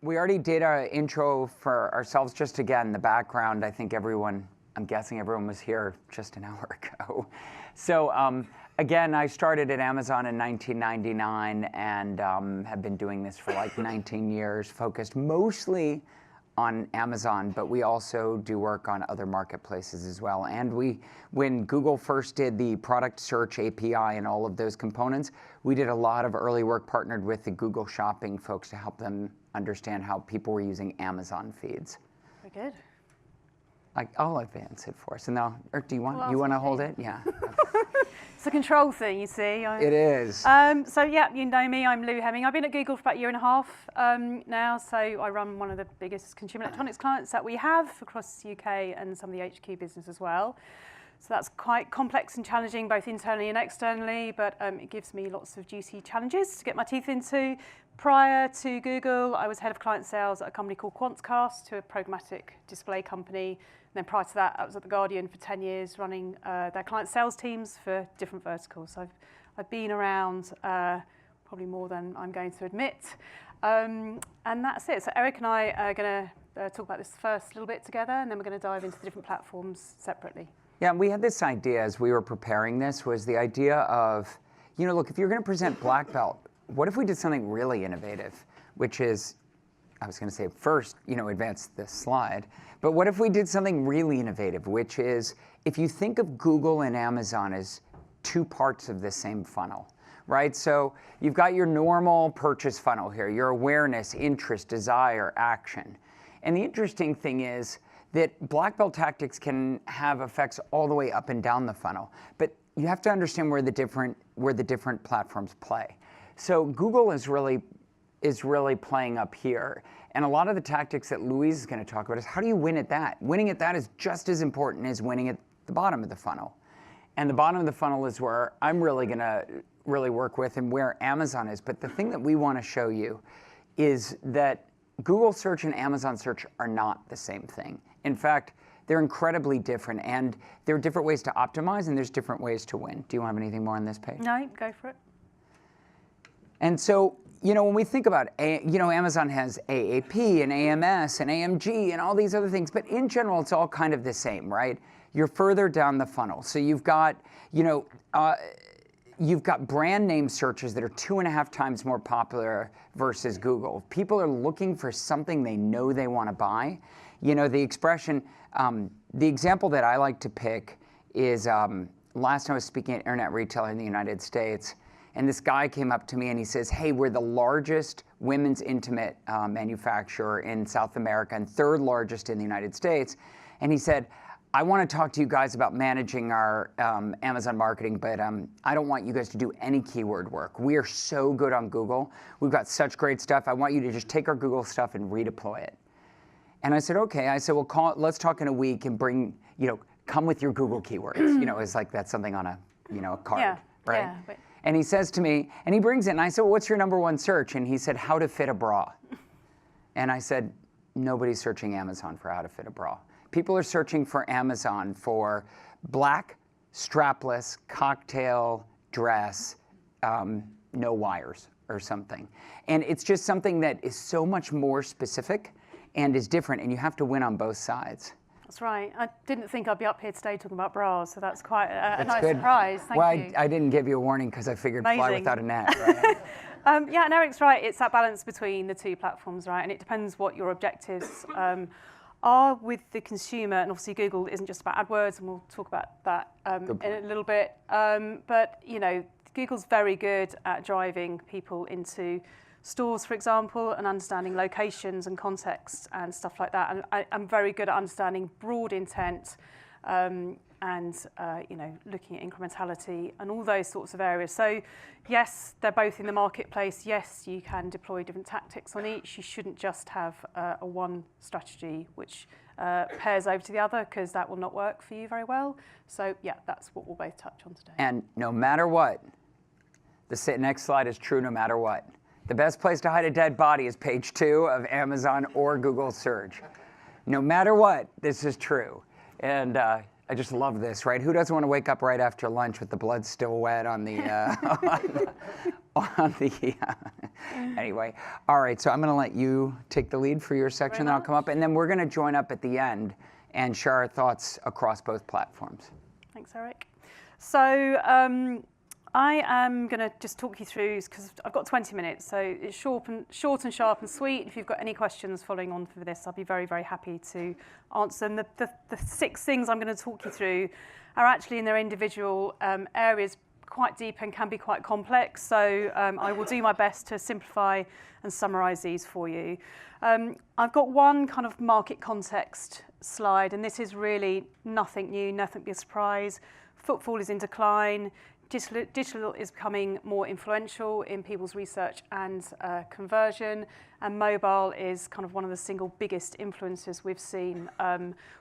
We already did our intro for ourselves. Just again, the background, I think I'm guessing everyone was here just an hour ago. So again, I started at Amazon in 1999 and have been doing this for like 19 years, focused mostly on Amazon, but we also do work on other marketplaces as well. And when Google first did the product search API and all of those components, we did a lot of early work, partnered with the Google Shopping folks to help them understand how people were using Amazon feeds. Very good. I'll advance it for us. And now, or do you want to hold it? Yeah. It's a control thing, you see. It is. So yeah, you know me, I'm Lou Hemming. I've been at Google for about a year and a half now, so I run one of the biggest consumer electronics clients that we have across the UK and some of the HQ business as well. So that's quite complex and challenging, both internally and externally, but it gives me lots of juicy challenges to get my teeth into. Prior to Google, I was head of client sales at a company called Quantcast, to a programmatic display company. And then prior to that, I was at The Guardian for 10 years running their client sales teams for different verticals. So I've been around probably more than I'm going to admit. And that's it. So Eric and I are going to talk about this first little bit together, and then we're going to dive into the different platforms separately. Yeah, we had this idea as we were preparing this, was the idea of, look, if you're going to present Blackbelt, what if we did something really innovative, which is, I was going to say first, advance this slide, but what if we did something really innovative, which is, if you think of Google and Amazon as two parts of the same funnel, right? So you've got your normal purchase funnel here, your awareness, interest, desire, action. And the interesting thing is that black belt tactics can have effects all the way up and down the funnel, but you have to understand where the different platforms play. So Google is really playing up here. And a lot of the tactics that Louise is going to talk about is, how do you win at that? Winning at that is just as important as winning at the bottom of the funnel. And the bottom of the funnel is where I'm really going to work with, and where Amazon is. But the thing that we want to show you is that Google search and Amazon search are not the same thing. In fact, they're incredibly different, and there are different ways to optimize, and there's different ways to win. Do you have anything more on this page? No, go for it. And so, when we think about, Amazon has AAP and AMS and AMG and all these other things, but in general, it's all kind of the same, right? You're further down the funnel. So you've got, you've got brand name searches that are 2.5 times more popular versus Google. If people are looking for something they know they want to buy, the expression, the example that I like to pick is, last time I was speaking at Internet Retailer in the United States, and this guy came up to me and he says, hey, we're the largest women's intimate manufacturer in South America and third largest in the United States. And he said, I want to talk to you guys about managing our Amazon marketing, but I don't want you guys to do any keyword work. We are so good on Google. We've got such great stuff. I want you to just take our Google stuff and redeploy it. And I said, okay. I said, well, let's talk in a week and bring, come with your Google keywords. It's like that's something on a, a card, right? Yeah, but and he says to me, and he brings it, and I said, well, what's your #1 search? And he said, how to fit a bra. And I said, nobody's searching Amazon for how to fit a bra. People are searching for Amazon for black, strapless, cocktail dress, no wires or something. And it's just something that is so much more specific and is different, and you have to win on both sides. That's right. I didn't think I'd be up here today talking about bras, so that's quite a nice good. surprise. Thank you. I didn't give you a warning because I figured Amazing. Fly without a net, right? Yeah, and Eric's right. It's that balance between the two platforms, right? And it depends what your objectives are with the consumer. And obviously, Google isn't just about AdWords, and we'll talk about that in a little bit. But Google's very good at driving people into stores, for example, and understanding locations and context and stuff like that. And I'm very good at understanding broad intent and looking at incrementality and all those sorts of areas. So yes, they're both in the marketplace. Yes, you can deploy different tactics on each. You shouldn't just have a one strategy which pairs over to the other, because that will not work for you very well. So yeah, that's what we'll both touch on today. And no matter what, the next slide is true no matter what. The best place to hide a dead body is page 2 of Amazon or Google search. No matter what, this is true. And I just love this, right? Who doesn't want to wake up right after lunch with the blood still wet on the Anyway, all right, so I'm going to let you take the lead for your section, then I'll come up, and then we're going to join up at the end and share our thoughts across both platforms. Thanks, Eric. So I am going to just talk you through, because I've got 20 minutes, so it's short and sharp and sweet. If you've got any questions following on for this, I'll be very, very happy to answer them. The 6 things I'm going to talk you through are actually in their individual areas quite deep and can be quite complex. So I will do my best to simplify and summarise these for you. I've got one kind of market context slide, and this is really nothing new, nothing to be a surprise. Footfall is in decline. Digital is becoming more influential in people's research and conversion, and mobile is kind of one of the single biggest influences we've seen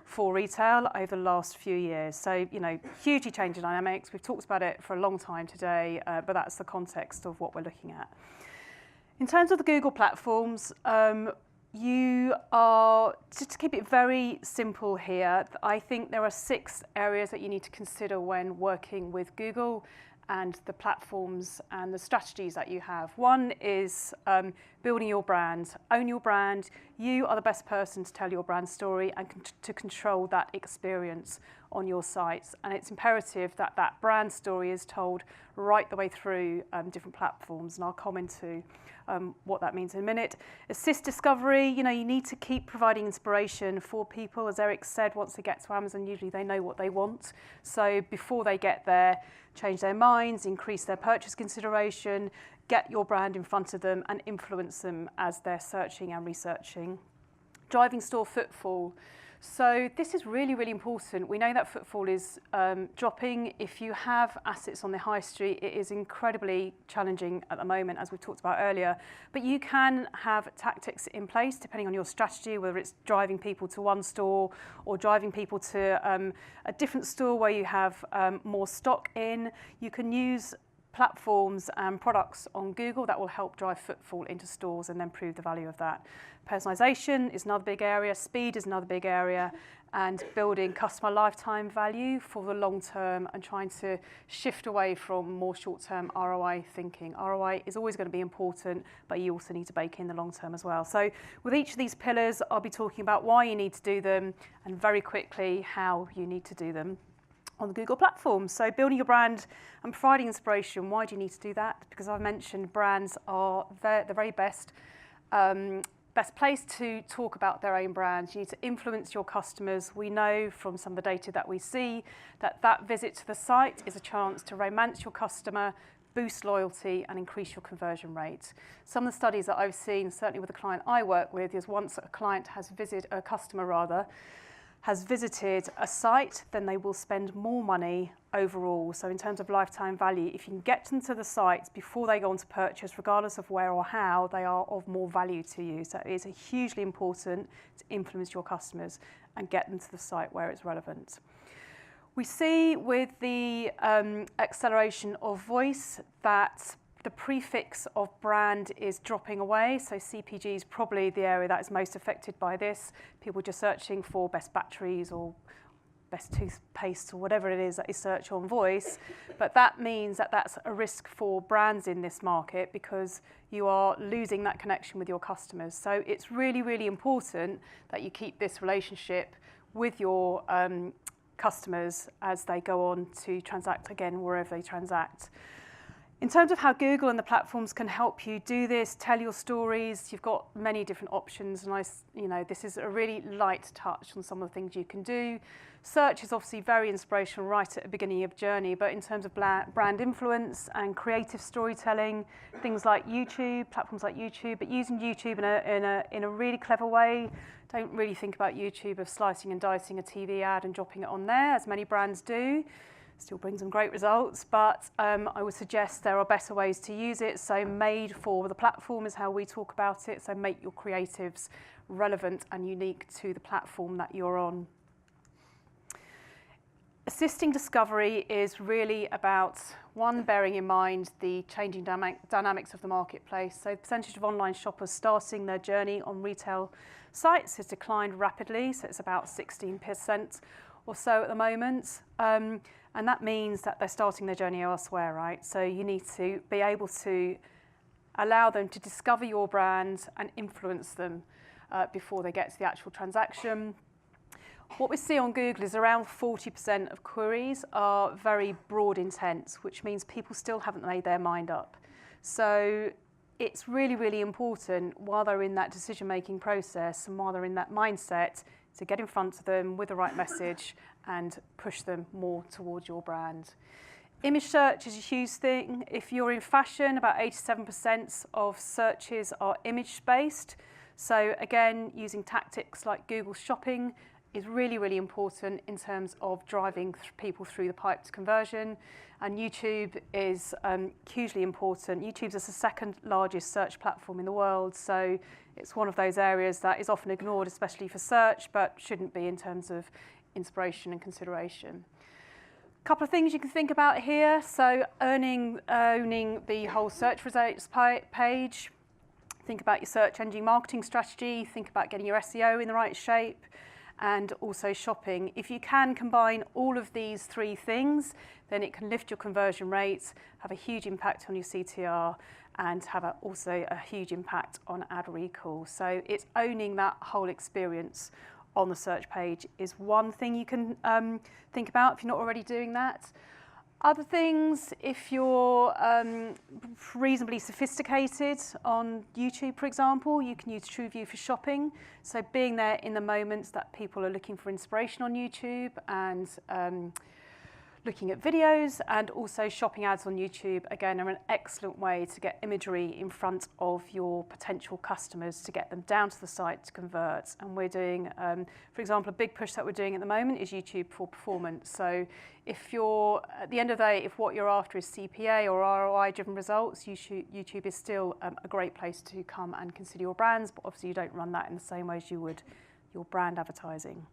for retail over the last few years. So, hugely changing dynamics. We've talked about it for a long time today, but that's the context of what we're looking at. In terms of the Google platforms, you are, just to keep it very simple here, I think there are 6 areas that you need to consider when working with Google and the platforms and the strategies that you have. One is building your brand. Own your brand. You are the best person to tell your brand story and to control that experience on your sites. And it's imperative that that brand story is told right the way through different platforms. And I'll comment to what that means in a minute. Assist discovery. You need to keep providing inspiration for people. As Eric said, once they get to Amazon, usually they know what they want. So before they get there, change their minds, increase their purchase consideration, get your brand in front of them and influence them as they're searching and researching. Driving store footfall. So this is really, really important. We know that footfall is dropping. If you have assets on the high street, it is incredibly challenging at the moment, as we talked about earlier. But you can have tactics in place depending on your strategy, whether it's driving people to one store or driving people to a different store where you have more stock in. You can use platforms and products on Google that will help drive footfall into stores and then prove the value of that. Personalization is another big area, speed is another big area, and building customer lifetime value for the long term and trying to shift away from more short-term ROI thinking. ROI is always going to be important, but you also need to bake in the long term as well. So with each of these pillars, I'll be talking about why you need to do them and very quickly how you need to do them on the Google platform. So building your brand and providing inspiration. Why do you need to do that? Because I've mentioned brands are the very best place to talk about their own brands. You need to influence your customers. We know from some of the data that we see that visit to the site is a chance to romance your customer, boost loyalty and increase your conversion rate. Some of the studies that I've seen, certainly with a client I work with, is once a customer has visited a site, then they will spend more money overall. So in terms of lifetime value, if you can get them to the site before they go on to purchase, regardless of where or how, they are of more value to you. So it is hugely important to influence your customers and get them to the site where it's relevant. We see with the acceleration of voice that the prefix of brand is dropping away, so CPG is probably the area that is most affected by this. People just searching for best batteries or best toothpaste or whatever it is that you search on voice. But that means that that's a risk for brands in this market because you are losing that connection with your customers. So it's really, really important that you keep this relationship with your customers as they go on to transact again wherever they transact. In terms of how Google and the platforms can help you do this, tell your stories, you've got many different options, and this is a really light touch on some of the things you can do. Search is obviously very inspirational right at the beginning of journey, but in terms of brand influence and creative storytelling, things like YouTube, platforms like YouTube, but using YouTube in a really clever way. Don't really think about YouTube as slicing and dicing a TV ad and dropping it on there, as many brands do. Still brings them great results, but I would suggest there are better ways to use it. So made for the platform is how we talk about it. So make your creatives relevant and unique to the platform that you're on. Assisting discovery is really about, one, bearing in mind the changing dynamics of the marketplace. So the percentage of online shoppers starting their journey on retail sites has declined rapidly. So it's about 16% or so at the moment. And that means that they're starting their journey elsewhere, right? So you need to be able to allow them to discover your brand and influence them before they get to the actual transaction. What we see on Google is around 40% of queries are very broad intent, which means people still haven't made their mind up. So it's really, really important while they're in that decision-making process and while they're in that mindset to get in front of them with the right message and push them more towards your brand. Image search is a huge thing. If you're in fashion, about 87% of searches are image-based. So again, using tactics like Google Shopping is really, really important in terms of driving people through the pipe to conversion. And YouTube is hugely important. YouTube's the second largest search platform in the world, so it's one of those areas that is often ignored, especially for search, but shouldn't be in terms of inspiration and consideration. A couple of things you can think about here. So owning the whole search results page. Think about your search engine marketing strategy. Think about getting your SEO in the right shape. And also shopping. If you can combine all of these three things, then it can lift your conversion rates, have a huge impact on your CTR, and have also a huge impact on ad recall. So it's owning that whole experience on the search page is one thing you can think about if you're not already doing that. Other things, if you're reasonably sophisticated on YouTube, for example, you can use TrueView for shopping. So being there in the moments that people are looking for inspiration on YouTube and looking at videos, and also shopping ads on YouTube, again, are an excellent way to get imagery in front of your potential customers to get them down to the site to convert. And we're doing, for example, a big push that we're doing at the moment is YouTube for performance. So if you're, at the end of the day, if what you're after is CPA or ROI-driven results, YouTube is still a great place to come and consider your brands, but obviously you don't run that in the same way as you would your brand advertising.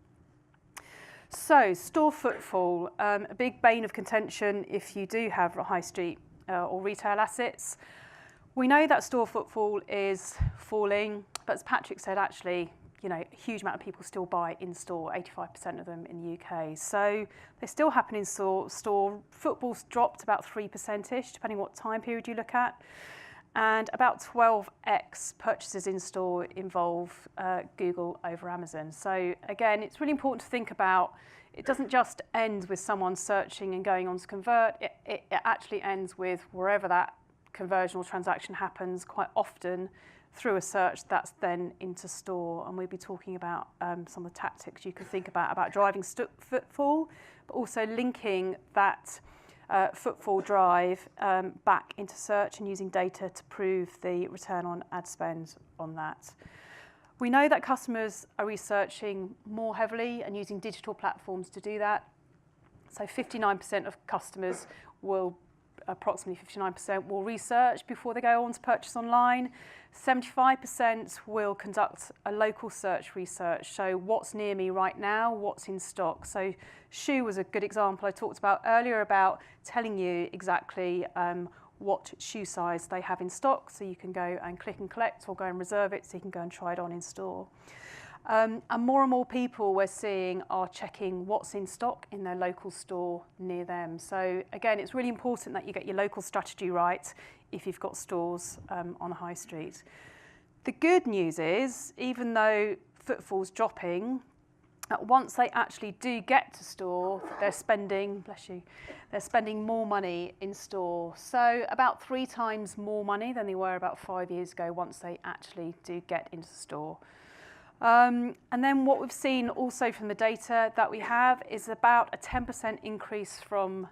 So, store footfall, a big bane of contention if you do have high street or retail assets. We know that store footfall is falling, but as Patrick said, actually, you know, a huge amount of people still buy in store, 85% of them in the UK. So they still happen in store. Football's dropped about 3%, depending what time period you look at. And about 12x purchases in store involve Google over Amazon. So again, it's really important to think about, it doesn't just end with someone searching and going on to convert, it actually ends with wherever that conversion or transaction happens, quite often through a search that's then into store. And we'll be talking about some of the tactics you can think about driving footfall, but also linking that footfall drive back into search and using data to prove the return on ad spend on that. We know that customers are researching more heavily and using digital platforms to do that. So 59% of customers will, approximately 59% will research before they go on to purchase online. 75% will conduct a local search research, so what's near me right now, what's in stock. So shoe was a good example I talked about earlier about telling you exactly what shoe size they have in stock, so you can go and click and collect or go and reserve it so you can go and try it on in store. And more people we're seeing are checking what's in stock in their local store near them. So again, it's really important that you get your local strategy right if you've got stores on the high street. The good news is, even though footfall's dropping, once they actually do get to store, they're spending, bless you, they're spending more money in store. So about 3 times more money than they were about 5 years ago once they actually do get into store. And then what we've seen also from the data that we have is about a 10% increase from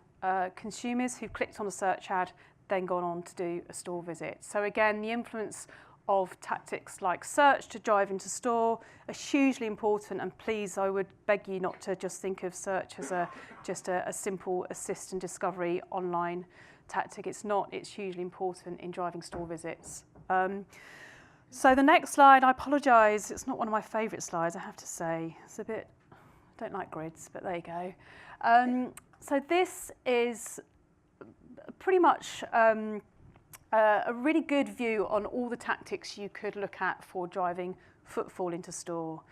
consumers who've clicked on a search ad, then gone on to do a store visit. So again, the influence of tactics like search to drive into store are hugely important, and please, I would beg you not to just think of search as just a simple assist and discovery online tactic. It's not, it's hugely important in driving store visits. So the next slide, I apologise, it's not one of my favourite slides, I have to say. It's a bit, I don't like grids, but there you go. So this is pretty much a really good view on all the tactics you could look at for driving footfall into store.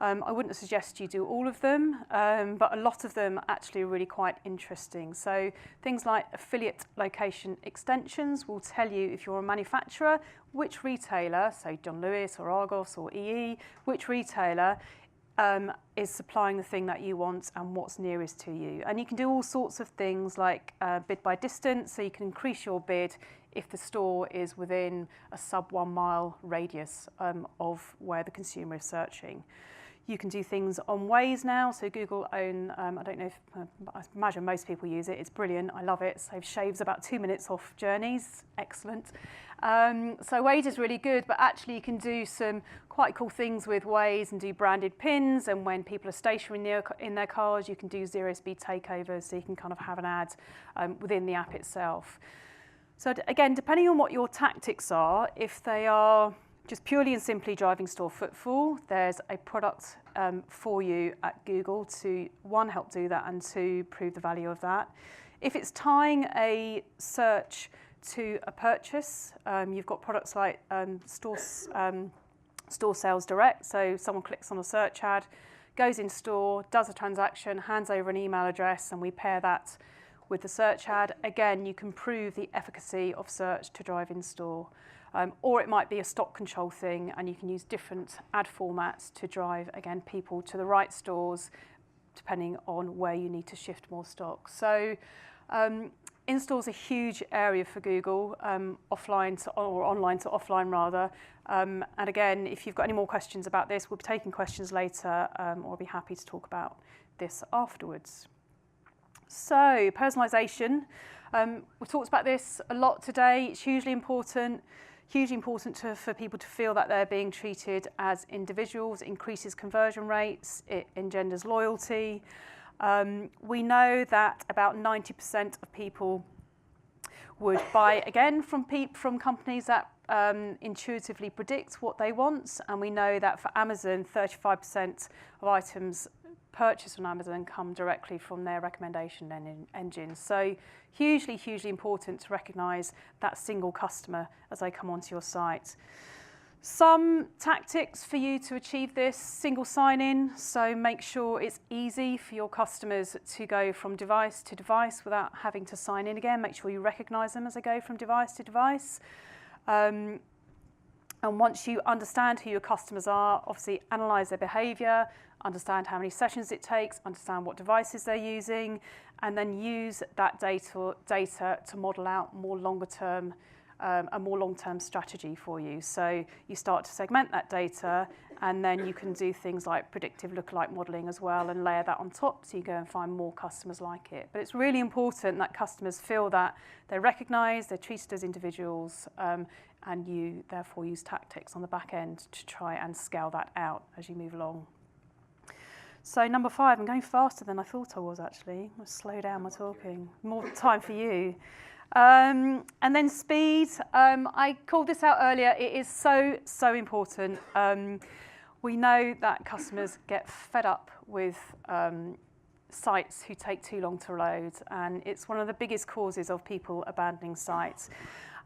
I wouldn't suggest you do all of them, but a lot of them actually are really quite interesting. So things like affiliate location extensions will tell you if you're a manufacturer, which retailer, so John Lewis or Argos or EE, which retailer is supplying the thing that you want and what's nearest to you. And you can do all sorts of things like bid by distance, so you can increase your bid if the store is within a sub 1 mile radius of where the consumer is searching. You can do things on Waze now, so Google own, I don't know if, I imagine most people use it, it's brilliant, I love it, so it shaves about 2 minutes off journeys, excellent. So Waze is really good, but actually you can do some quite cool things with Waze and do branded pins, and when people are stationary in their cars, you can do zero-speed takeovers, so you can kind of have an ad within the app itself. So again, depending on what your tactics are, if they are just purely and simply driving store footfall, there's a product for you at Google to, one, help do that, and two, prove the value of that. If it's tying a search to a purchase, you've got products like store sales direct, so someone clicks on a search ad, goes in store, does a transaction, hands over an email address, and we pair that with the search ad. Again, you can prove the efficacy of search to drive in store. Or it might be a stock control thing, and you can use different ad formats to drive, again, people to the right stores, depending on where you need to shift more stock. So in-store's a huge area for Google, offline to, or online to offline rather. And again, if you've got any more questions about this, we'll be taking questions later, or I'll be happy to talk about this afterwards. So personalisation, we've talked about this a lot today. It's hugely important for people to feel that they're being treated as individuals. It increases conversion rates, it engenders loyalty. We know that about 90% of people would buy again from companies that intuitively predict what they want, and we know that for Amazon, 35% of items purchased on Amazon come directly from their recommendation engine. So hugely, hugely important to recognise that single customer as they come onto your site. Some tactics for you to achieve this: single sign-in, so make sure it's easy for your customers to go from device to device without having to sign in again. Make sure you recognise them as they go from device to device. And once you understand who your customers are, obviously analyse their behaviour, understand how many sessions it takes, understand what devices they're using, and then use that data to model out a more long-term strategy for you. So you start to segment that data, and then you can do things like predictive lookalike modelling as well and layer that on top, so you go and find more customers like it. But it's really important that customers feel that they're recognised, they're treated as individuals, and you therefore use tactics on the back end to try and scale that out as you move along. So number 5, I'm going faster than I thought I was actually. I'll slow down my talking. More time for you. And then speed. I called this out earlier. It is so, so important. We know that customers get fed up with sites who take too long to load, and it's one of the biggest causes of people abandoning sites.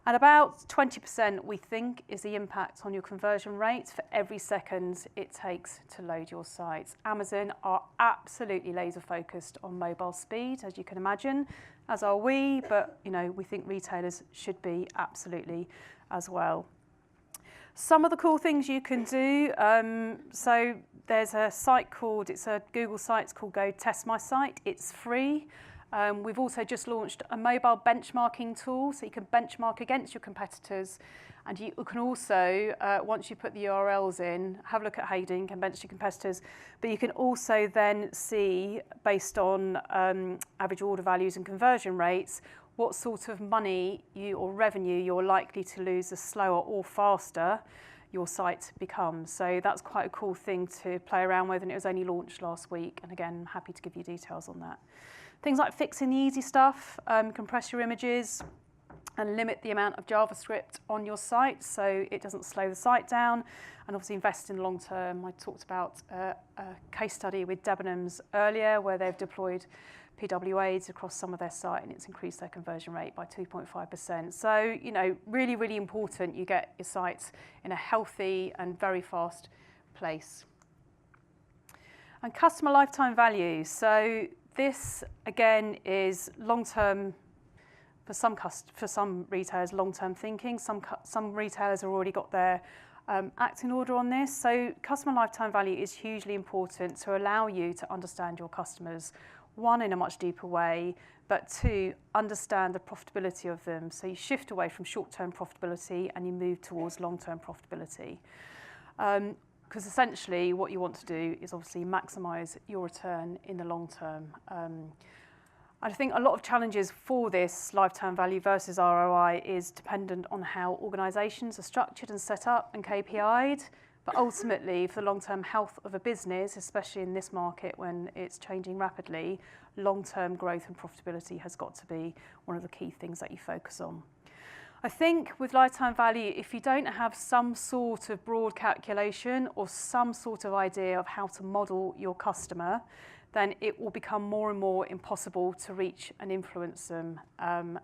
And about 20% we think is the impact on your conversion rate for every second it takes to load your site. Amazon are absolutely laser focused on mobile speed, as you can imagine, as are we, but we think retailers should be absolutely as well. Some of the cool things you can do, so there's a site called, it's a Google site, it's called Go Test My Site. It's free. We've also just launched a mobile benchmarking tool, so you can benchmark against your competitors, and you can also, once you put the URLs in, have a look at how you're doing against your competitors, but you can also then see, based on average order values and conversion rates, what sort of money or revenue you're likely to lose the slower or faster your site becomes. So that's quite a cool thing to play around with, and it was only launched last week, and again, I'm happy to give you details on that. Things like fixing the easy stuff, compress your images and limit the amount of JavaScript on your site so it doesn't slow the site down, and obviously invest in the long term. I talked about a case study with Debenhams earlier where they've deployed PWAs across some of their site and it's increased their conversion rate by 2.5%. So, really, really important you get your sites in a healthy and very fast place. And customer lifetime value. So this, again, is long-term, for some retailers, long-term thinking. Some retailers have already got their act in order on this. So customer lifetime value is hugely important to allow you to understand your customers, one, in a much deeper way, but two, understand the profitability of them. So you shift away from short-term profitability and you move towards long-term profitability. Because essentially what you want to do is obviously maximise your return in the long term. I think a lot of challenges for this lifetime value versus ROI is dependent on how organisations are structured and set up and KPI'd. But ultimately, for the long-term health of a business, especially in this market when it's changing rapidly, long-term growth and profitability has got to be one of the key things that you focus on. I think with lifetime value, if you don't have some sort of broad calculation or some sort of idea of how to model your customer, then it will become more and more impossible to reach and influence them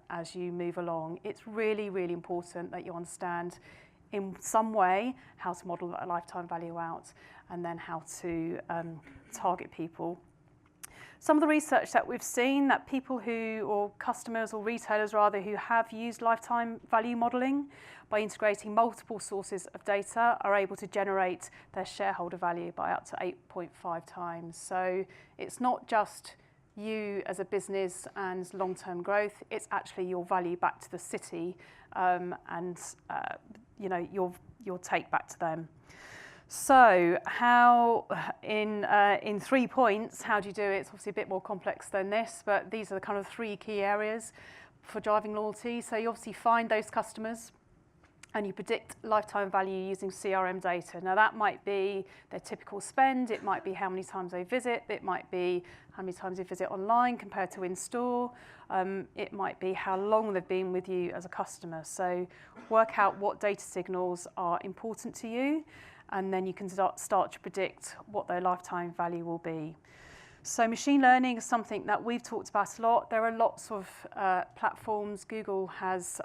as you move along. It's really, really important that you understand in some way how to model that lifetime value out and then how to target people. Some of the research that we've seen that people or customers or retailers rather, who have used lifetime value modelling by integrating multiple sources of data are able to generate their shareholder value by up to 8.5 times. So it's not just you as a business and long-term growth, it's actually your value back to the city and your take back to them. So how, in 3 points, how do you do it? It's obviously a bit more complex than this, but these are the kind of 3 key areas for driving loyalty. So you obviously find those customers and you predict lifetime value using CRM data. Now that might be their typical spend, it might be how many times they visit, it might be how many times they visit online compared to in-store, it might be how long they've been with you as a customer. So work out what data signals are important to you, and then you can start to predict what their lifetime value will be. So machine learning is something that we've talked about a lot. There are lots of platforms. Google has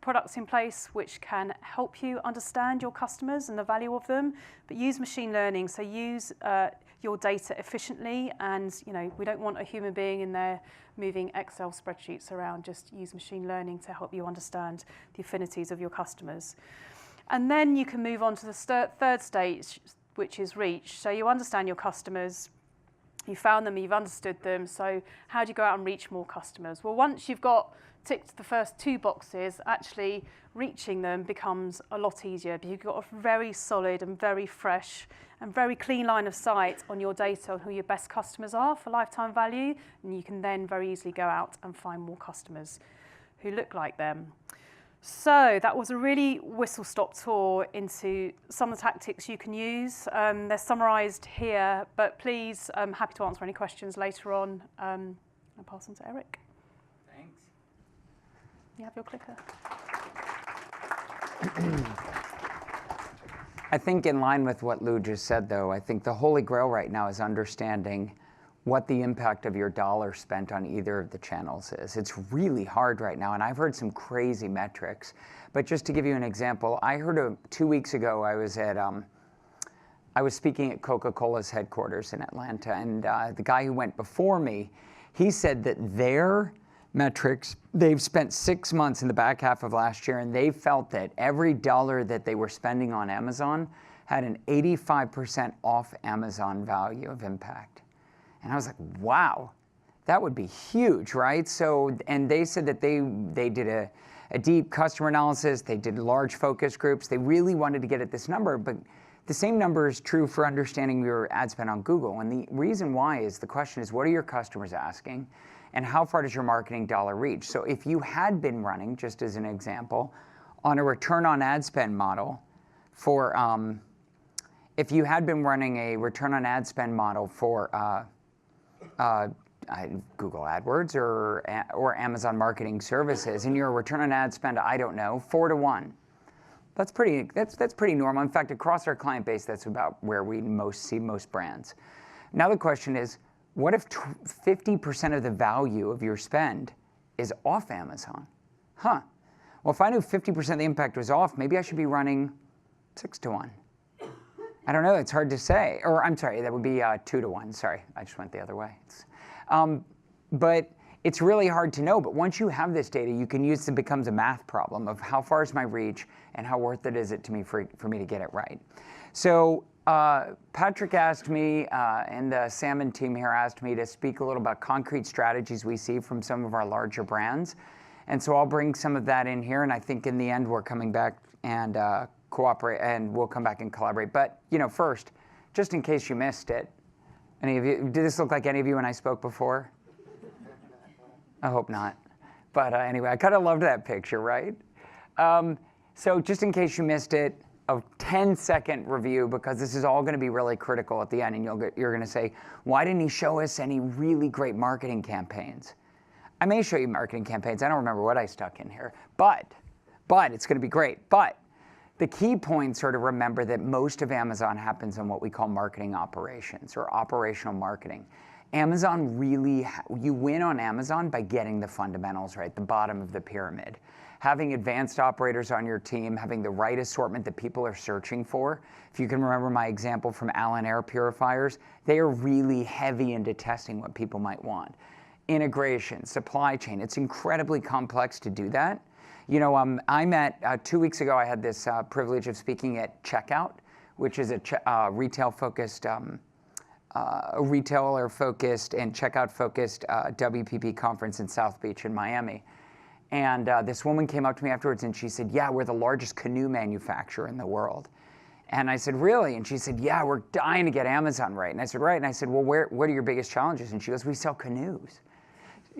products in place which can help you understand your customers and the value of them, but use machine learning. So use your data efficiently, and we don't want a human being in there moving Excel spreadsheets around. Just use machine learning to help you understand the affinities of your customers. And then you can move on to the third stage, which is reach. So you understand your customers, you found them, you've understood them, so how do you go out and reach more customers? Well, once you've ticked the first 2 boxes, actually reaching them becomes a lot easier because you've got a very solid and very fresh and very clean line of sight on your data on who your best customers are for lifetime value, and you can then very easily go out and find more customers who look like them. So that was a really whistle-stop tour into some of the tactics you can use. They're summarised here, but please, I'm happy to answer any questions later on. I'll pass on to Eric. Thanks. You have your clicker. I think in line with what Lou just said, though, I think the holy grail right now is understanding what the impact of your dollar spent on either of the channels is. It's really hard right now, and I've heard some crazy metrics. But just to give you an example, I heard 2 weeks ago I was speaking at Coca-Cola's headquarters in Atlanta, and the guy who went before me, he said that their metrics, they've spent 6 months in the back half of last year, and they felt that every dollar that they were spending on Amazon had an 85% off Amazon value of impact. And I was like, wow, that would be huge, right? So, and they said that they did a deep customer analysis, they did large focus groups, they really wanted to get at this number, but the same number is true for understanding your ad spend on Google. And the reason why is the question is, what are your customers asking? And how far does your marketing dollar reach? So if you had been running, just as an example, on a return on ad spend model for, if you had been running a return on ad spend model for Google AdWords or Amazon Marketing Services, and your return on ad spend, I don't know, 4 to 1. That's pretty normal. In fact, across our client base, that's about where we see most brands. Now the question is, what if 50% of the value of your spend is off Amazon? Well, if I knew 50% of the impact was off, maybe I should be running 6 to 1. I don't know, it's hard to say. Or I'm sorry, that would be 2 to 1. Sorry, I just went the other way. But it's really hard to know. But once you have this data, you can use it. It becomes a math problem of how far is my reach and how worth it is it to me for me to get it right. So Patrick asked me, and the Salmon team here asked me to speak a little about concrete strategies we see from some of our larger brands. And so I'll bring some of that in here. And I think in the end, we're coming back and cooperate, and we'll come back and collaborate. But first, just in case you missed it, any of you, did this look like any of you when I spoke before? I hope not. But anyway, I kind of loved that picture, right? So just in case you missed it, a 10-second review, because this is all going to be really critical at the end, and you're going to say, why didn't he show us any really great marketing campaigns? I may show you marketing campaigns. I don't remember what I stuck in here, but it's going to be great. But the key points are to remember that most of Amazon happens in what we call marketing operations or operational marketing. Amazon really, you win on Amazon by getting the fundamentals right, the bottom of the pyramid. Having advanced operators on your team, having the right assortment that people are searching for. If you can remember my example from Allen air purifiers, they are really heavy into testing what people might want. Integration, supply chain, it's incredibly complex to do that. I met 2 weeks ago, I had this privilege of speaking at Checkout, which is a retail-focused, retailer-focused and checkout-focused WPP conference in South Beach in Miami. And this woman came up to me afterwards and she said, yeah, we're the largest canoe manufacturer in the world. And I said, really? And she said, yeah, we're dying to get Amazon right. And I said, right. And I said, well, what are your biggest challenges? And she goes, we sell canoes.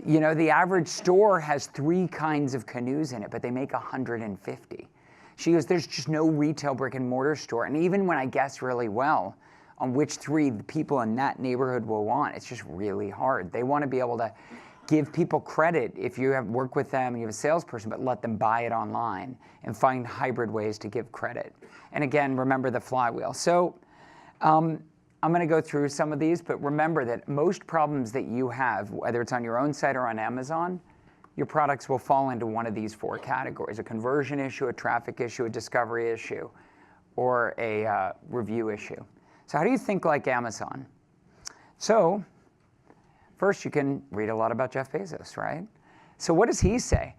The average store has 3 kinds of canoes in it, but they make 150. She goes, there's just no retail brick and mortar store. And even when I guess really well on which 3 the people in that neighborhood will want, it's just really hard. They want to be able to give people credit if you have work with them and you have a salesperson, but let them buy it online and find hybrid ways to give credit. And again, remember the flywheel. So I'm going to go through some of these, but remember that most problems that you have, whether it's on your own site or on Amazon, your products will fall into one of these 4 categories: a conversion issue, a traffic issue, a discovery issue, or a review issue. So how do you think like Amazon? So first, you can read a lot about Jeff Bezos, right? So what does he say?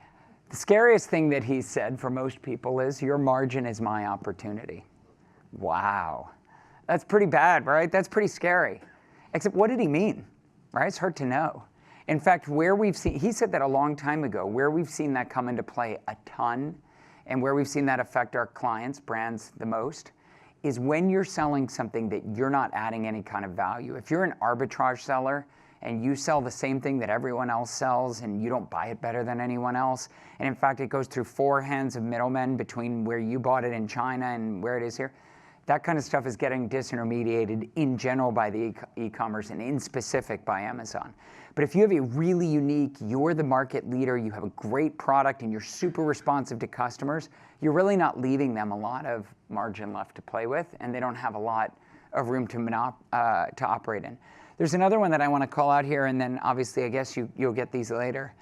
The scariest thing that he said for most people is, your margin is my opportunity. Wow. That's pretty bad, right? That's pretty scary. Except what did he mean, right? It's hard to know. In fact, he said that a long time ago, where we've seen that come into play a ton, and where we've seen that affect our clients, brands the most, is when you're selling something that you're not adding any kind of value. If you're an arbitrage seller, and you sell the same thing that everyone else sells and you don't buy it better than anyone else, and in fact it goes through 4 hands of middlemen between where you bought it in China and where it is here, that kind of stuff is getting disintermediated in general by the e-commerce and in specific by Amazon. But if you have a really unique, you're the market leader, you have a great product and you're super responsive to customers, you're really not leaving them a lot of margin left to play with, and they don't have a lot of room to operate in. There's another one that I want to call out here, and then obviously I guess you'll get these later.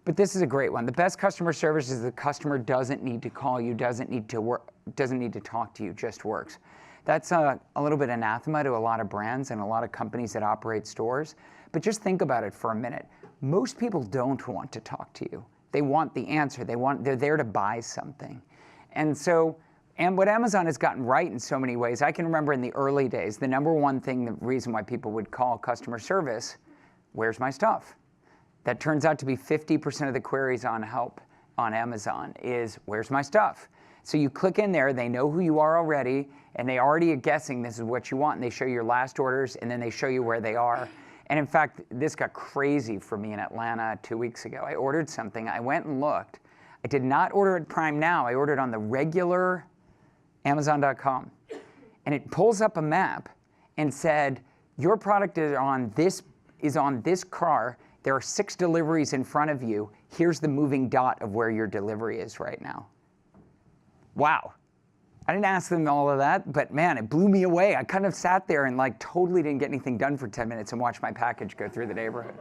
But this is a great one. The best customer service is the customer doesn't need to call you, doesn't need to talk to you, just works. That's a little bit anathema to a lot of brands and a lot of companies that operate stores. But just think about it for a minute. Most people don't want to talk to you. They want the answer. They're there to buy something. And what Amazon has gotten right in so many ways, I can remember in the early days, the number one thing, the reason why people would call customer service, where's my stuff? That turns out to be 50% of the queries on help on Amazon is, where's my stuff? So you click in there, they know who you are already, and they already are guessing this is what you want, and they show you your last orders, and then they show you where they are. And in fact, this got crazy for me in Atlanta 2 weeks ago. I ordered something, I went and looked. I did not order at Prime Now, I ordered on the regular Amazon.com, and it pulls up a map and said, your product is on this car, there are 6 deliveries in front of you, here's the moving dot of where your delivery is right now. Wow. I didn't ask them all of that, but man, it blew me away. I kind of sat there and totally didn't get anything done for 10 minutes and watched my package go through the neighborhood.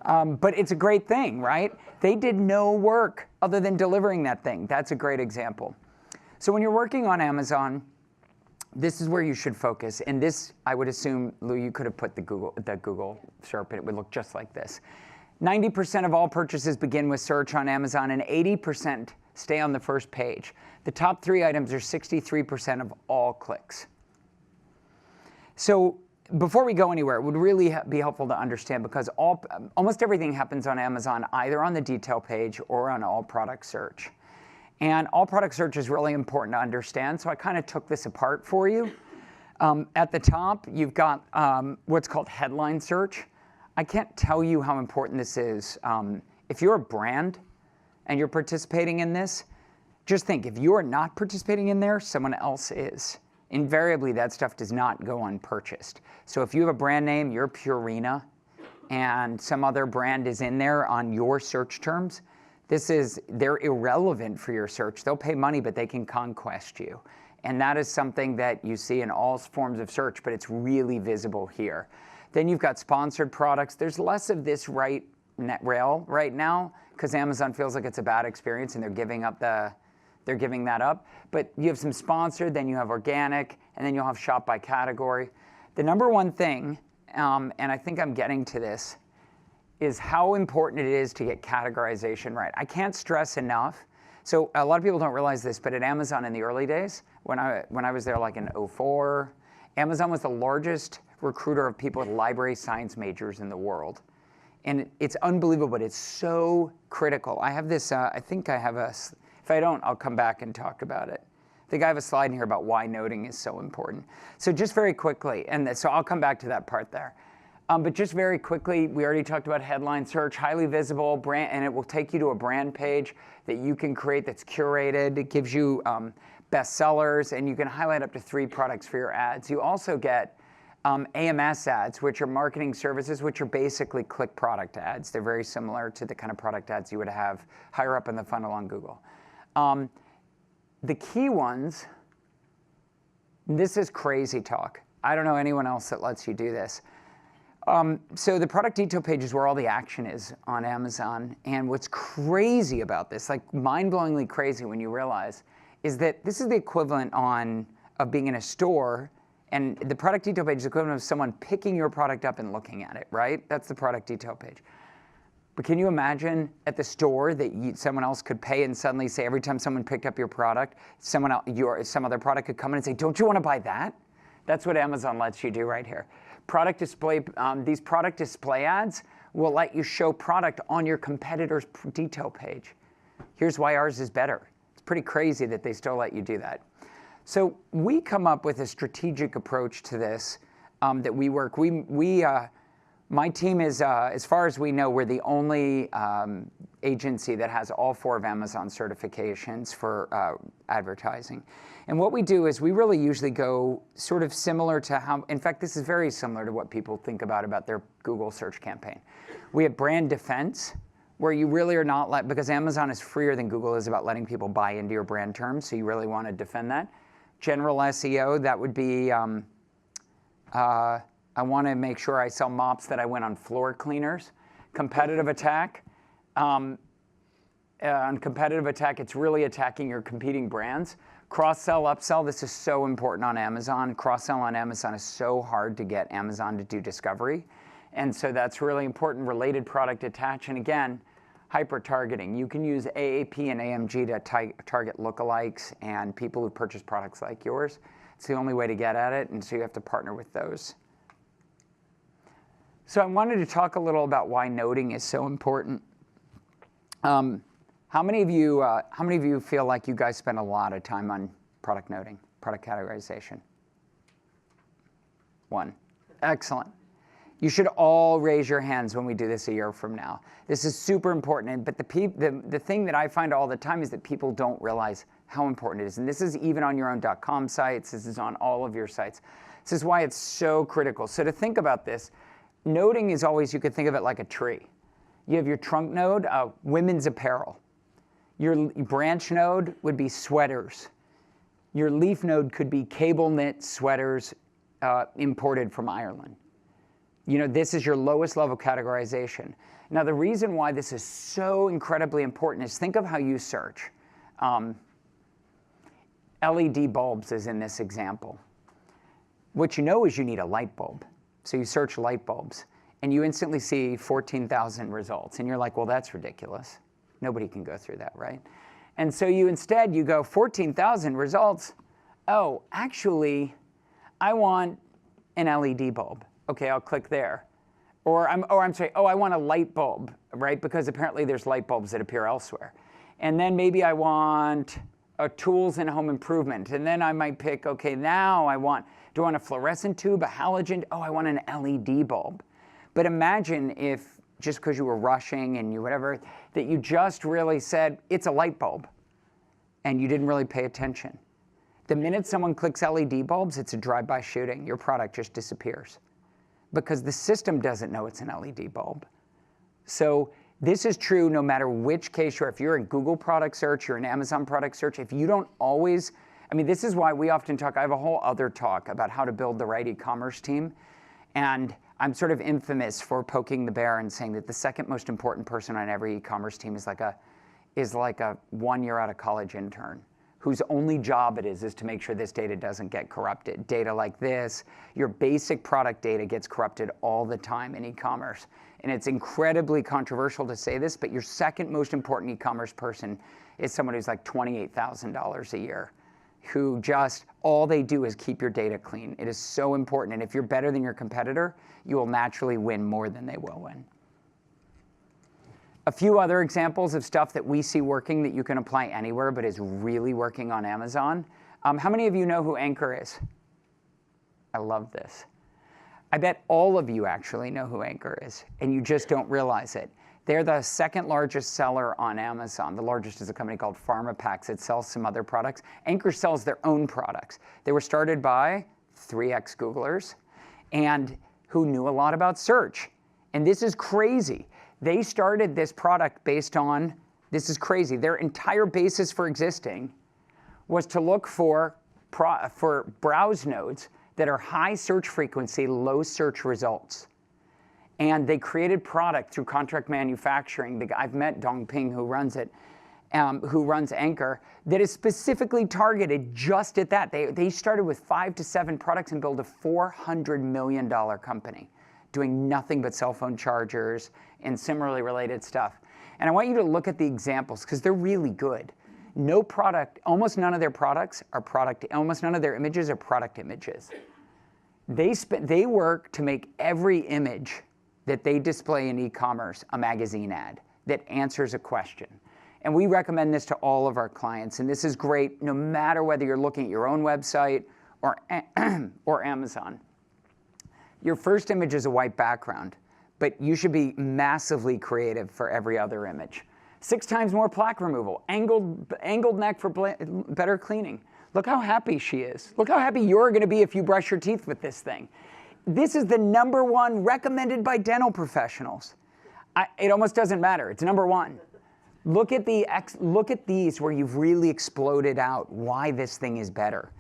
But it's a great thing, right? They did no work other than delivering that thing. That's a great example. So when you're working on Amazon, this is where you should focus. And this, I would assume, Lou, you could have put the Google SERP, and it would look just like this. 90% of all purchases begin with search on Amazon, and 80% stay on the first page. The top 3 items are 63% of all clicks. So before we go anywhere, it would really be helpful to understand, because almost everything happens on Amazon either on the detail page or on all product search. And all product search is really important to understand, so I kind of took this apart for you. At the top, you've got what's called headline search. I can't tell you how important this is. If you're a brand and you're participating in this, just think, if you are not participating in there, someone else is. Invariably, that stuff does not go unpurchased. So if you have a brand name, you're Purina, and some other brand is in there on your search terms, they're irrelevant for your search. They'll pay money, but they can conquest you. And that is something that you see in all forms of search, but it's really visible here. Then you've got sponsored products. There's less of this rail right now, because Amazon feels like it's a bad experience and they're giving that up. But you have some sponsored, then you have organic, and then you'll have shop by category. The number one thing, and I think I'm getting to this, is how important it is to get categorization right. I can't stress enough. So a lot of people don't realize this, but at Amazon in the early days, when I was there like in 2004, Amazon was the largest recruiter of people with library science majors in the world. And it's unbelievable, but it's so critical. I have this, I think I have if I don't, I'll come back and talk about it. I think I have a slide in here about why noting is so important. So just very quickly, so I'll come back to that part there. But just very quickly, we already talked about headline search, highly visible brand, and it will take you to a brand page that you can create that's curated. It gives you bestsellers, and you can highlight up to 3 products for your ads. You also get AMS ads, which are marketing services, which are basically click product ads. They're very similar to the kind of product ads you would have higher up in the funnel on Google. The key ones, this is crazy talk. I don't know anyone else that lets you do this. So the product detail page is where all the action is on Amazon. And what's crazy about this, like mind-blowingly crazy when you realize, is that this is the equivalent of being in a store, and the product detail page is the equivalent of someone picking your product up and looking at it, right? That's the product detail page. But can you imagine at the store that someone else could pay and suddenly say every time someone picked up your product, some other product could come in and say, don't you want to buy that? That's what Amazon lets you do right here. Product display, these product display ads will let you show product on your competitor's detail page. Here's why ours is better. It's pretty crazy that they still let you do that. So we come up with a strategic approach to this that we work. My team is, as far as we know, we're the only agency that has all 4 of Amazon certifications for advertising. And what we do is we really usually go sort of similar to how, in fact, this is very similar to what people think about their Google search campaign. We have brand defense, where you really are not because Amazon is freer than Google is about letting people buy into your brand terms, so you really want to defend that. General SEO, that would be, I want to make sure I sell mops that I win on floor cleaners. Competitive attack. On competitive attack, it's really attacking your competing brands. Cross-sell, upsell, this is so important on Amazon. Cross-sell on Amazon is so hard to get Amazon to do discovery. And so that's really important. Related product attach. And again, hyper-targeting. You can use AAP and AMG to target lookalikes and people who purchase products like yours. It's the only way to get at it, and so you have to partner with those. So I wanted to talk a little about why noting is so important. How many of you feel like you guys spend a lot of time on product noting, product categorization? 1. Excellent. You should all raise your hands when we do this a year from now. This is super important, but the thing that I find all the time is that people don't realize how important it is. And this is even on your own .com sites. This is on all of your sites. This is why it's so critical. So to think about this, noting is always, you could think of it like a tree. You have your trunk node, women's apparel. Your branch node would be sweaters. Your leaf node could be cable knit sweaters imported from Ireland. You know, this is your lowest level categorization. Now, the reason why this is so incredibly important is think of how you search. LED bulbs is in this example. what you know is you need a light bulb. So you search light bulbs, and you instantly see 14,000 results. And you're like, well, that's ridiculous. Nobody can go through that, right? And so you go 14,000 results. Oh, actually, I want an LED bulb. Okay, I'll click there. Or I'm sorry, I want a light bulb, right? Because apparently there's light bulbs that appear elsewhere. And then maybe I want tools and home improvement. And then I might pick, okay, now do I want a fluorescent tube, a halogen? Oh, I want an LED bulb. But imagine if, just because you were rushing and you whatever, that you just really said, it's a light bulb, and you didn't really pay attention. The minute someone clicks LED bulbs, it's a drive-by shooting. Your product just disappears because the system doesn't know it's an LED bulb. So this is true no matter which case you're. If you're in Google product search, you're in Amazon product search, if you don't always, this is why we often talk, I have a whole other talk about how to build the right e-commerce team. And I'm sort of infamous for poking the bear and saying that the second most important person on every e-commerce team is like a 1 year out of college intern whose only job it is to make sure this data doesn't get corrupted. Data like this, your basic product data gets corrupted all the time in e-commerce. And it's incredibly controversial to say this, but your second most important e-commerce person is someone who's like $28,000 a year, who just, all they do is keep your data clean. It is so important. And if you're better than your competitor, you will naturally win more than they will win. A few other examples of stuff that we see working that you can apply anywhere but is really working on Amazon. How many of you know who Anchor is? I love this. I bet all of you actually know who Anchor is, and you just don't realize it. They're the second largest seller on Amazon. The largest is a company called PharmaPacks that sells some other products. Anchor sells their own products. They were started by 3 ex-Googlers and who knew a lot about search. And this is crazy. They started this product based on, this is crazy, their entire basis for existing was to look for browse nodes that are high search frequency, low search results. And they created product through contract manufacturing. I've met Dongping, who runs it, who runs Anchor, that is specifically targeted just at that. They started with 5 to 7 products and built a $400 million company, doing nothing but cell phone chargers and similarly related stuff. And I want you to look at the examples because they're really good. No product, almost none of their products are almost none of their images are product images. They work to make every image that they display in e-commerce a magazine ad that answers a question. And we recommend this to all of our clients. And this is great no matter whether you're looking at your own website or Amazon. Your first image is a white background, but you should be massively creative for every other image. 6 times more plaque removal, angled neck for better cleaning. Look how happy she is. Look how happy you're going to be if you brush your teeth with this thing. This is the #1 recommended by dental professionals. It almost doesn't matter. It's #1. Look at these where you've really exploded out why this thing is better.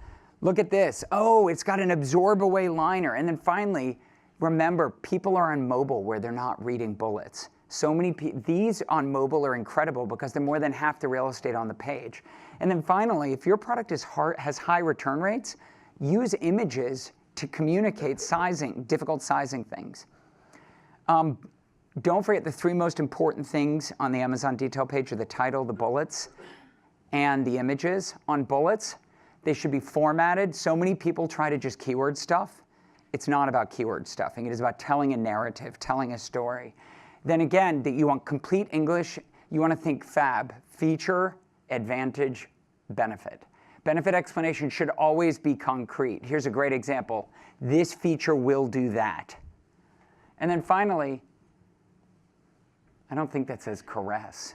Look at this. Oh, it's got an absorb away liner. And then finally, remember, people are on mobile where they're not reading bullets. So many these on mobile are incredible because they're more than half the real estate on the page. And then finally, if your product has high return rates, use images to communicate difficult sizing things. Don't forget the 3 most important things on the Amazon detail page are the title, the bullets, and the images. On bullets, they should be formatted. So many people try to just keyword stuff. It's not about keyword stuffing. It is about telling a narrative, telling a story. Then again, that you want complete English, you want to think FAB, feature, advantage, benefit. Benefit explanation should always be concrete. Here's a great example. This feature will do that. And then finally, I don't think that says caress.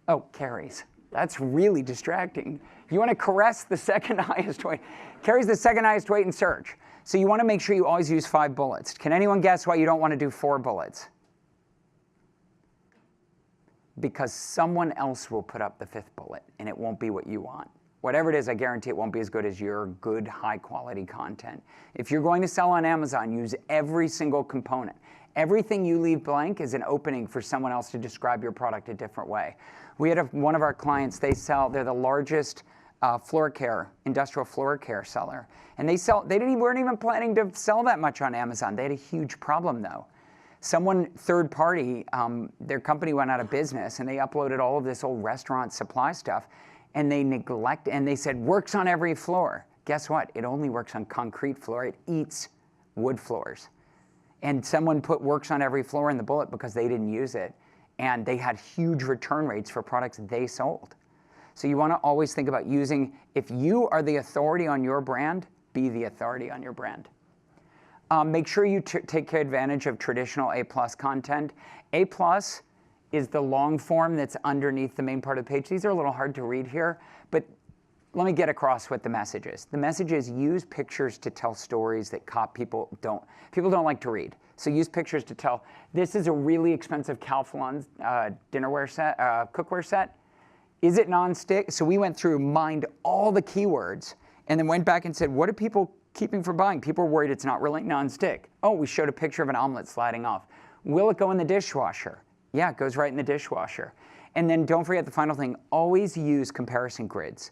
Oh, carries. That's really distracting. You want to caress the second highest weight. Carries the second highest weight in search. So you want to make sure you always use 5 bullets. Can anyone guess why you don't want to do 4 bullets? Because someone else will put up the 5th bullet and it won't be what you want. Whatever it is, I guarantee it won't be as good as your good, high quality content. If you're going to sell on Amazon, use every single component. Everything you leave blank is an opening for someone else to describe your product a different way. We had one of our clients, they're the largest floor care, industrial floor care seller. And weren't even planning to sell that much on Amazon. They had a huge problem though. Someone, third party, their company went out of business and they uploaded all of this old restaurant supply stuff and they said, works on every floor. Guess what? It only works on concrete floor. It eats wood floors. And someone put works on every floor in the bullet because they didn't use it. And they had huge return rates for products they sold. So you want to always think about if you are the authority on your brand, be the authority on your brand. Make sure you take advantage of traditional A+ content. A+ is the long form that's underneath the main part of the page. These are a little hard to read here, but let me get across what the message is. The message is use pictures to tell stories that people don't like to read. So use pictures to tell, this is a really expensive Calphalon dinnerware set, cookware set. Is it nonstick? So we went through, mined all the keywords, and then went back and said, what are people keeping from buying? People are worried it's not really nonstick. Oh, we showed a picture of an omelet sliding off. Will it go in the dishwasher? Yeah, it goes right in the dishwasher. And then don't forget the final thing, always use comparison grids.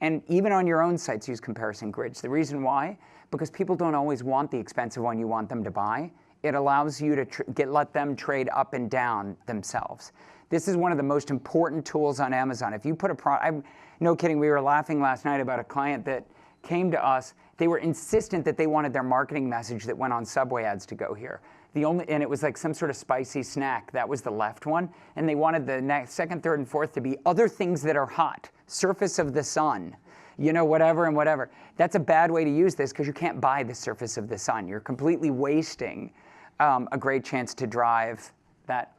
And even on your own sites, use comparison grids. The reason why? Because people don't always want the expensive one you want them to buy. It allows you to let them trade up and down themselves. This is one of the most important tools on Amazon. If you put a product, no kidding, we were laughing last night about a client that came to us. They were insistent that they wanted their marketing message that went on Subway ads to go here. And it was like some sort of spicy snack. That was the left one. And they wanted the next, second, third, and fourth to be other things that are hot. Surface of the sun, whatever and whatever. That's a bad way to use this because you can't buy the surface of the sun. You're completely wasting a great chance to drive that.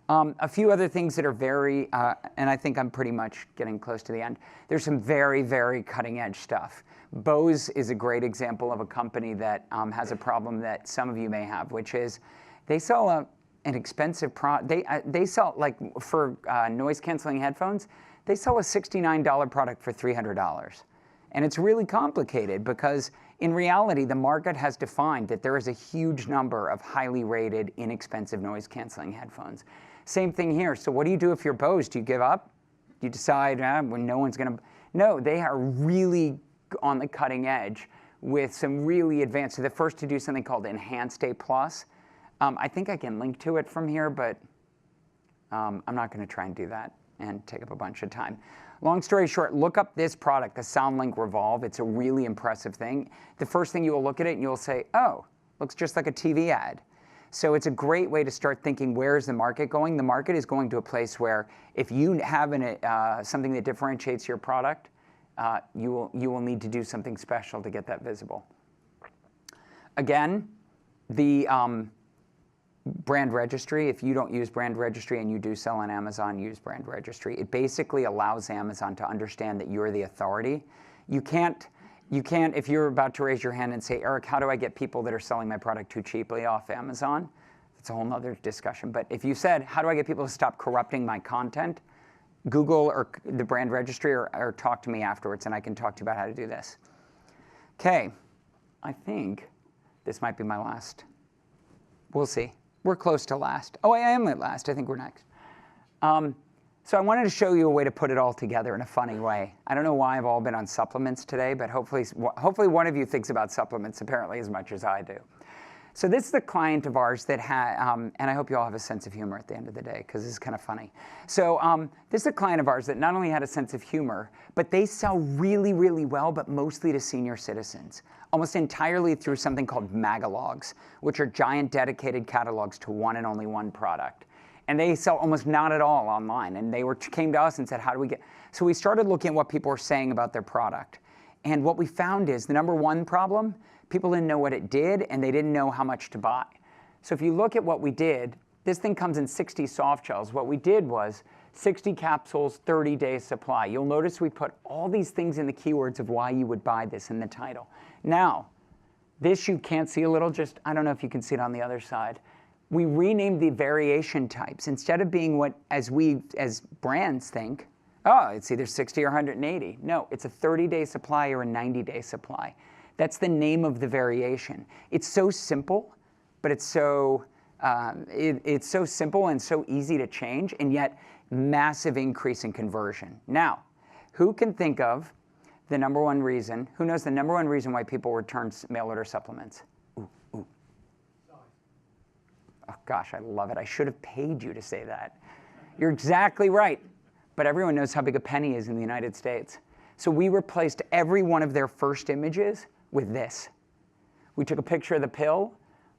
A few other things that are very, and I think I'm pretty much getting close to the end. There's some very, very cutting edge stuff. Bose is a great example of a company that has a problem that some of you may have, which is they sell an expensive they sell, like for noise canceling headphones, they sell a $69 product for $300. And it's really complicated because in reality, the market has defined that there is a huge number of highly rated, inexpensive noise canceling headphones. Same thing here. So what do you do if you're Bose? Do you give up? Do you decide when no one's going to? No, they are really on the cutting edge with some really advanced. So the first to do something called Enhanced A+. I think I can link to it from here, but I'm not going to try and do that and take up a bunch of time. Long story short, look up this product, the SoundLink Revolve. It's a really impressive thing. The first thing you will look at it and you'll say, oh, looks just like a TV ad. So it's a great way to start thinking, where is the market going? The market is going to a place where if you have something that differentiates your product, you will need to do something special to get that visible. Again, the brand registry, if you don't use brand registry and you do sell on Amazon, use brand registry. It basically allows Amazon to understand that you're the authority. You can't, if you're about to raise your hand and say, Eric, how do I get people that are selling my product too cheaply off Amazon? That's a whole nother discussion. But if you said, how do I get people to stop corrupting my content? Google or the brand registry or talk to me afterwards and I can talk to you about how to do this. Okay, I think this might be my last. We'll see. We're close to last. Oh, I am at last. I think we're next. So I wanted to show you a way to put it all together in a funny way. I don't know why I've all been on supplements today, but hopefully one of you thinks about supplements apparently as much as I do. So this is a client of ours that had, and I hope you all have a sense of humor at the end of the day, because this is kind of funny. So this is a client of ours that not only had a sense of humor, but they sell really, really well, but mostly to senior citizens, almost entirely through something called Magalogs, which are giant dedicated catalogs to one and only one product. And they sell almost not at all online. And they came to us and said, how do we get? So we started looking at what people were saying about their product. And what we found is the number one problem, people didn't know what it did and they didn't know how much to buy. So if you look at what we did, this thing comes in 60 soft gels. What we did was 60 capsules, 30-day supply. You'll notice we put all these things in the keywords of why you would buy this in the title. Now, this you can't see a little, just, I don't know if you can see it on the other side. We renamed the variation types. Instead of being what, as brands think, oh, it's either 60 or 180. No, it's a 30-day supply or a 90-day supply. That's the name of the variation. It's so simple, but it's so simple and so easy to change, and yet massive increase in conversion. Now, who can think of the number one reason, who knows the number one reason why people return mail order supplements? Ooh, ooh. Oh gosh, I love it. I should have paid you to say that. You're exactly right. But everyone knows how big a penny is in the United States. So we replaced every one of their first images with this. We took a picture of the pill,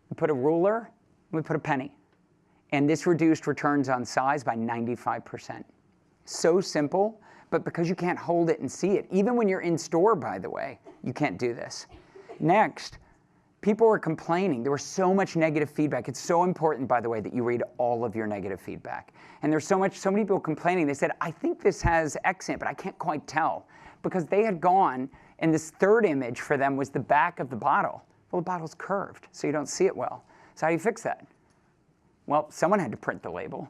we put a ruler, we put a penny. And this reduced returns on size by 95%. So simple, but because you can't hold it and see it, even when you're in store, by the way, you can't do this. Next, people were complaining. There was so much negative feedback. It's so important, by the way, that you read all of your negative feedback. And there's so many people complaining. They said, I think this has X in it, but I can't quite tell. Because they had gone, and this third image for them was the back of the bottle. Well, the bottle's curved, so you don't see it well. So how do you fix that? Well, someone had to print the label.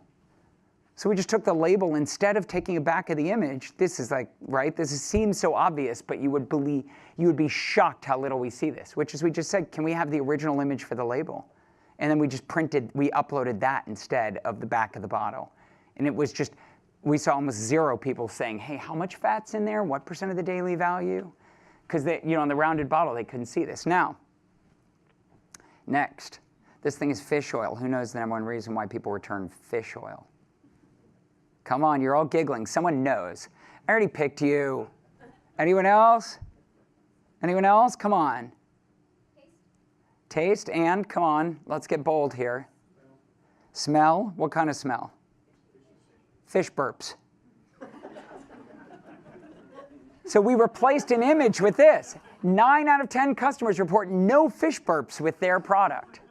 So we just took the label instead of taking a back of the image. This is like, right? Seems so obvious, but you would be shocked how little we see this, which is we just said, can we have the original image for the label? And then we uploaded that instead of the back of the bottle. And it was just, we saw almost zero people saying, hey, how much fat's in there? What % of the daily value? Because on the rounded bottle, they couldn't see this. Now, next, this thing is fish oil. Who knows the number one reason why people return fish oil? Come on, you're all giggling. Someone knows. I already picked you. Anyone else? Anyone else? Come on. Taste and, come on, let's get bold here. Smell? What kind of smell? Fish burps. So we replaced an image with this. 9 out of 10 customers report no fish burps with their product.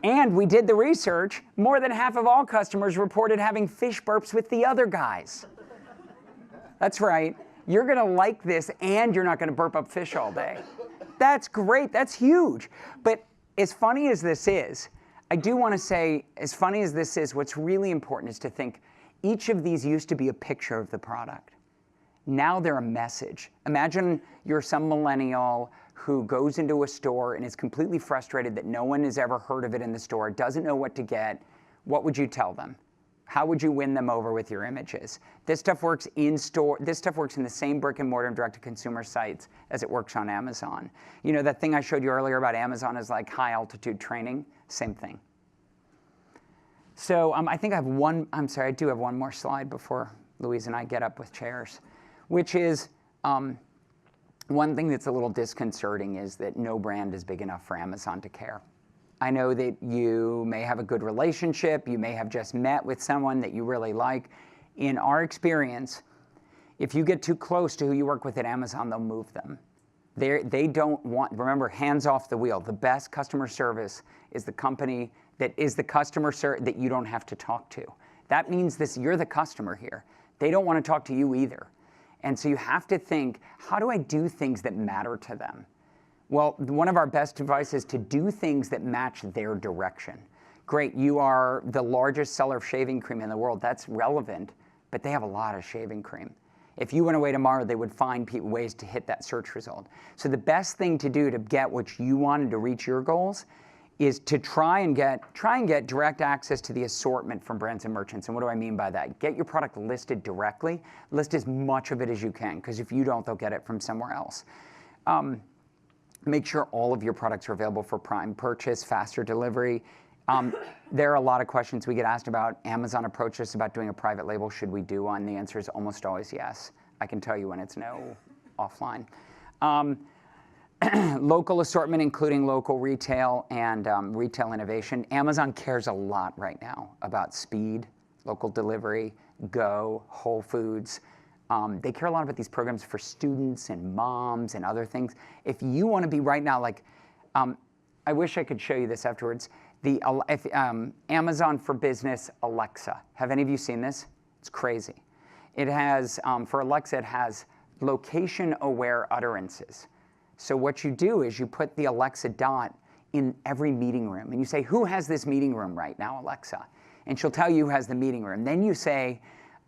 And we did the research. More than half of all customers reported having fish burps with the other guys. That's right. You're going to like this, and you're not going to burp up fish all day. That's great. That's huge. But as funny as this is, I do want to say, as funny as this is, what's really important is to think each of these used to be a picture of the product. Now they're a message. Imagine you're some millennial who goes into a store and is completely frustrated that no one has ever heard of it in the store, doesn't know what to get. What would you tell them? How would you win them over with your images? This stuff works in store. This stuff works in the same brick and mortar and direct-to-consumer sites as it works on Amazon. You know, that thing I showed you earlier about Amazon is like high-altitude training? Same thing. So I think I have one, I'm sorry, I do have one more slide before Louise and I get up with chairs, which is one thing that's a little disconcerting is that no brand is big enough for Amazon to care. I know that you may have a good relationship, you may have just met with someone that you really like. In our experience, if you get too close to who you work with at Amazon, they'll move them. They don't want, remember, hands off the wheel. The best customer service is the company that is the customer that you don't have to talk to. That means you're the customer here. They don't want to talk to you either. And so you have to think, how do I do things that matter to them? Well, one of our best advice is to do things that match their direction. Great, you are the largest seller of shaving cream in the world. That's relevant, but they have a lot of shaving cream. If you went away tomorrow, they would find ways to hit that search result. So the best thing to do to get what you wanted to reach your goals is to try and get direct access to the assortment from brands and merchants. And what do I mean by that? Get your product listed directly. List as much of it as you can, because if you don't, they'll get it from somewhere else. Make sure all of your products are available for prime purchase, faster delivery. There are a lot of questions we get asked about. Amazon approached us about doing a private label. Should we do one? The answer is almost always yes. I can tell you when it's no offline. Local assortment, including local retail and retail innovation. Amazon cares a lot right now about speed, local delivery, Go, Whole Foods. They care a lot about these programs for students and moms and other things. If you want to be right now, like, I wish I could show you this afterwards. Amazon for Business Alexa. Have any of you seen this? It's crazy. It has, for Alexa, it has location-aware utterances. So what you do is you put the Alexa dot in every meeting room, and you say, who has this meeting room right now, Alexa? And she'll tell you who has the meeting room. Then you say,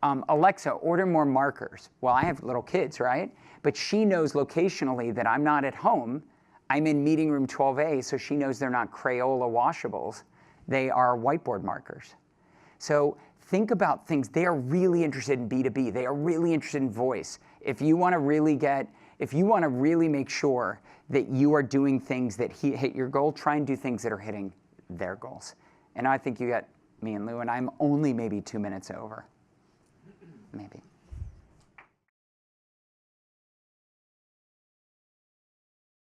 Alexa, order more markers. Well, I have little kids, right? But she knows locationally that I'm not at home. I'm in meeting room 12A, so she knows they're not Crayola washables. They are whiteboard markers. So think about things. They are really interested in B2B. They are really interested in voice. If you want to really make sure that you are doing things that hit your goal, try and do things that are hitting their goals. And I think you got me and Lou, and I'm only maybe 2 minutes over. Maybe.